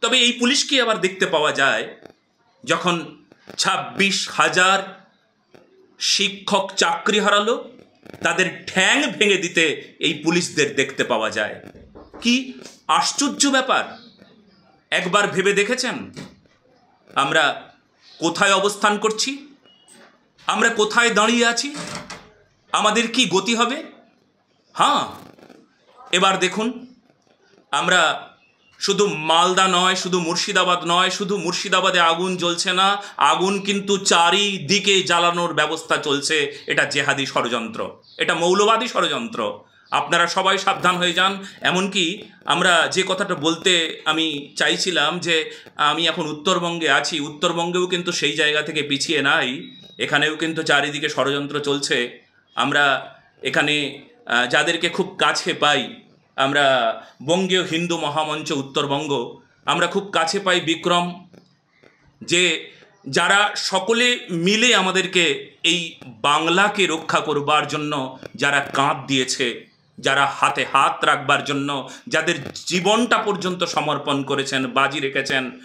তবে এই পুলিশকে আবার দেখতে পাওয়া যায় যখন 26,000 শিক্ষক চাকরি হারালো, তাদের ঠ্যাং ভেঙে দিতে এই পুলিশদের দেখতে পাওয়া যায়। কি আশ্চর্য ব্যাপার! একবার ভেবে দেখেছেন আমরা কোথায় অবস্থান করছি? আমরা কোথায় দাঁড়িয়ে আছি? আমাদের কি গতি হবে? হ্যাঁ, এবার দেখুন, আমরা শুধু মালদা নয়, শুধু মুর্শিদাবাদ নয়, শুধু মুর্শিদাবাদে আগুন জ্বলছে না, আগুন কিন্তু চারিদিকে জ্বালানোর ব্যবস্থা চলছে। এটা জেহাদি ষড়যন্ত্র, এটা মৌলবাদী ষড়যন্ত্র। আপনারা সবাই সাবধান হয়ে যান। এমনকি আমরা যে কথাটা বলতে আমি চাইছিলাম যে আমি এখন উত্তরবঙ্গে আছি, উত্তরবঙ্গেও কিন্তু সেই জায়গা থেকে পিছিয়ে নাই, এখানেও কিন্তু চারিদিকে ষড়যন্ত্র চলছে। আমরা এখানে যাদেরকে খুব কাছে পাই, আমরা বঙ্গীয় হিন্দু মহামঞ্চ উত্তরবঙ্গ, আমরা খুব কাছে পাই বিক্রম, যে যারা সকলে মিলে আমাদেরকে এই বাংলাকে রক্ষা করবার জন্য যারা কাঁধ দিয়েছে, যারা হাতে হাত রাখবার জন্য যাদের জীবনটা পর্যন্ত সমর্পণ করেছেন, বাজি রেখেছেন,